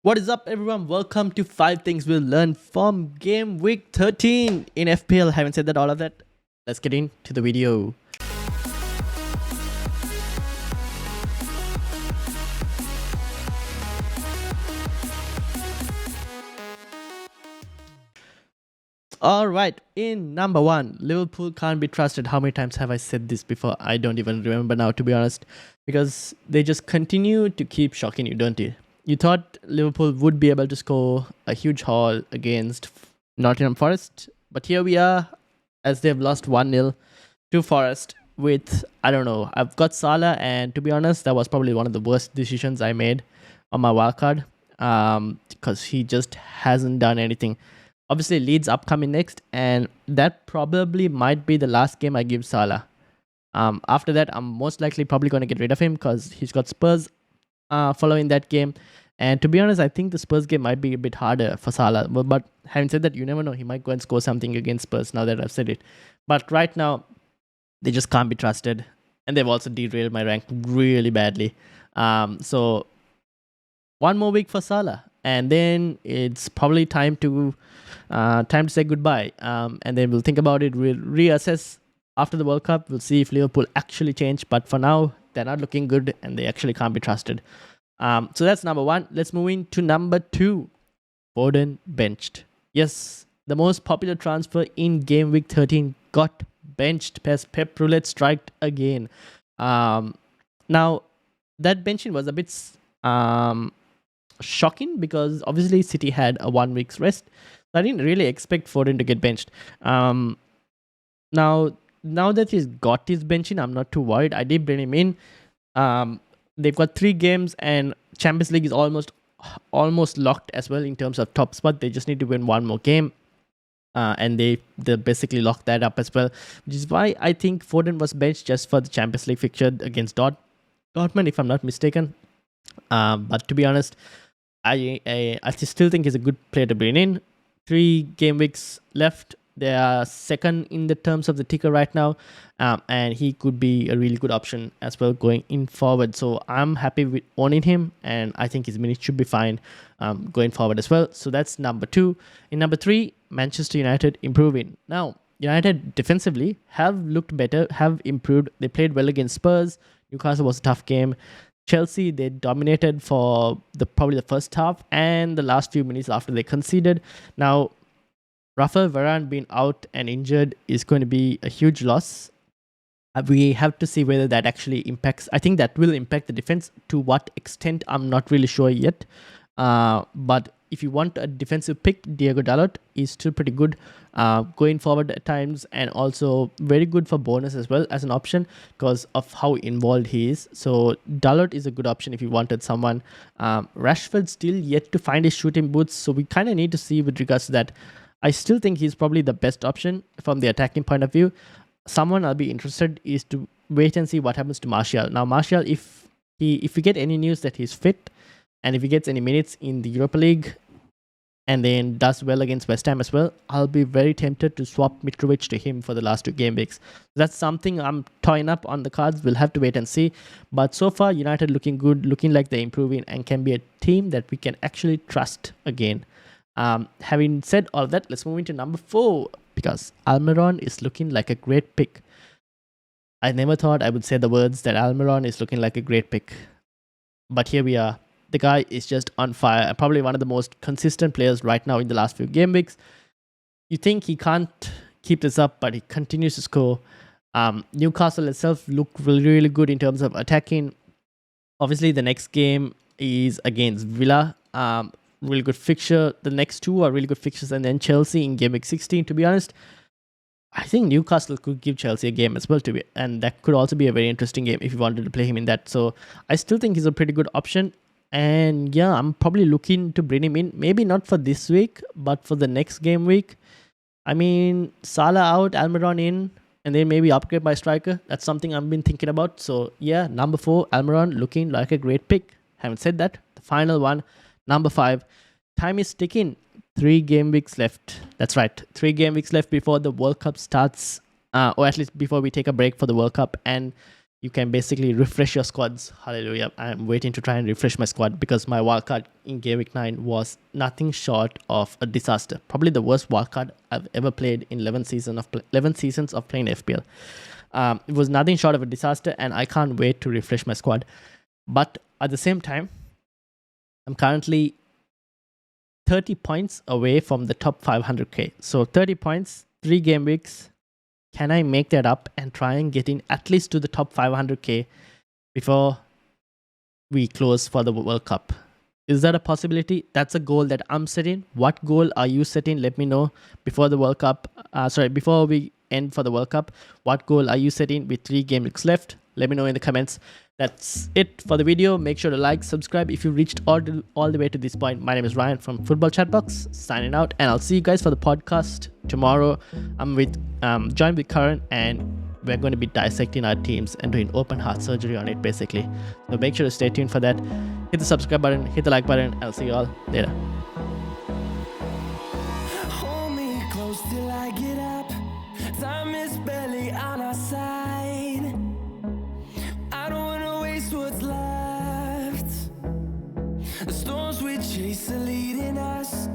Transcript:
What is up, everyone? Welcome to 5 Things We'll Learn from Game Week 13 in FPL. Haven't said that all of that. Let's get into the video. Alright, in number 1, Liverpool can't be trusted. How many times have I said this before? I don't even remember now, to be honest. Because they just continue to keep shocking you, don't you? You thought Liverpool would be able to score a huge haul against Nottingham Forest. But here we are, as they've lost 1-0 to Forest with, I don't know, I've got Salah. And to be honest, that was probably one of the worst decisions I made on my wildcard. Because he just hasn't done anything. Obviously, Leeds upcoming next, and that probably might be the last game I give Salah. After that, I'm most likely probably going to get rid of him because he's got Spurs following that game. And to be honest, I think the Spurs game might be a bit harder for Salah. But having said that, you never know. He might go and score something against Spurs now that I've said it. But right now, they just can't be trusted. And they've also derailed my rank really badly. So, one more week for Salah. And then it's probably time to say goodbye. And then we'll think about it. We'll reassess after the World Cup. We'll see if Liverpool actually change. But for now, they're not looking good and they actually can't be trusted. So that's number 1. Let's move into number 2. Rashford Benched. Yes, the most popular transfer in Game Week 13 got benched. Pep Roulette striked again. Now, that benching was a bit shocking because obviously City had a 1 week's rest. So I didn't really expect Foden to get benched. Now that he's got his benching, I'm not too worried. I did bring him in. They've got 3 games and Champions League is almost locked as well in terms of top spot. They just need to win 1 more game. And they basically locked that up as well, which is why I think Foden was benched just for the Champions League fixture against Dortmund, if I'm not mistaken. But to be honest, I still think he's a good player to bring in. 3 game weeks left. They are second in the terms of the ticker right now, and he could be a really good option as well going in forward. So I'm happy with owning him, and I think his minutes should be fine going forward as well. So that's number 2. In number 3, Manchester United improving. Now, United defensively have looked better, have improved. They played well against Spurs. Newcastle was a tough game. Chelsea, they dominated for probably the first half and the last few minutes after they conceded. Now, Rafael Varane being out and injured is going to be a huge loss. We have to see whether that actually impacts. I think that will impact the defense. To what extent, I'm not really sure yet. But if you want a defensive pick, Diego Dalot is still pretty good going forward at times, and also very good for bonus as well as an option because of how involved he is. So Dalot is a good option if you wanted someone. Rashford still yet to find his shooting boots, so we kind of need to see with regards to that. I still think he's probably the best option from the attacking point of view. Someone I'll be interested is to wait and see what happens to Martial. Now, Martial, if we get any news that he's fit, and if he gets any minutes in the Europa League, and then does well against West Ham as well, I'll be very tempted to swap Mitrovic to him for the last 2 game weeks. That's something I'm toying up on the cards. We'll have to wait and see. But so far, United looking good, looking like they're improving, and can be a team that we can actually trust again. Having said all of that, let's move into number 4, because Almiron is looking like a great pick. I never thought I would say the words that Almiron is looking like a great pick. But here we are. The guy is just on fire. Probably one of the most consistent players right now in the last few game weeks. You think he can't keep this up, but he continues to score. Newcastle itself look really, really good in terms of attacking. Obviously, the next game is against Villa. Really good fixture. The next 2 are really good fixtures. And then Chelsea in Game Week 16, to be honest. I think Newcastle could give Chelsea a game as well, and that could also be a very interesting game if you wanted to play him in that. So I still think he's a pretty good option. And yeah, I'm probably looking to bring him in. Maybe not for this week, but for the next game week. I mean, Salah out, Almiron in, and then maybe upgrade my striker. That's something I've been thinking about. So yeah, number 4, Almiron looking like a great pick. Having said that, the final one, number 5. Time is ticking. 3 game weeks left. That's right. 3 game weeks left before the World Cup starts. Or at least before we take a break for the World Cup. And you can basically refresh your squads. Hallelujah. I'm waiting to try and refresh my squad because my wildcard in Game Week 9 was nothing short of a disaster. Probably the worst wildcard I've ever played in 11 seasons of playing FPL. It was nothing short of a disaster, and I can't wait to refresh my squad. But at the same time, I'm currently 30 points away from the top 500k. So 30 points, 3 game weeks. Can I make that up and try and get in at least to the top 500k before we close for the World Cup? Is that a possibility? That's a goal that I'm setting. What goal are you setting? Let me know before the World Cup. Before we end for the World Cup, what goal are you setting with 3 game weeks left? Let me know in the comments. That's it for the video. Make sure to like, subscribe if you reached all the way to this point. My name is Ryan from Football Chatbox, signing out, and I'll see you guys for the podcast tomorrow. I'm joined with Karan, and we're going to be dissecting our teams and doing open heart surgery on it, basically. So make sure to stay tuned for that. Hit the subscribe button, hit the like button. I'll see you all later. Hold me close till I get up. Time is barely on our side. I don't wanna waste what's left. The storms we chase are leading us.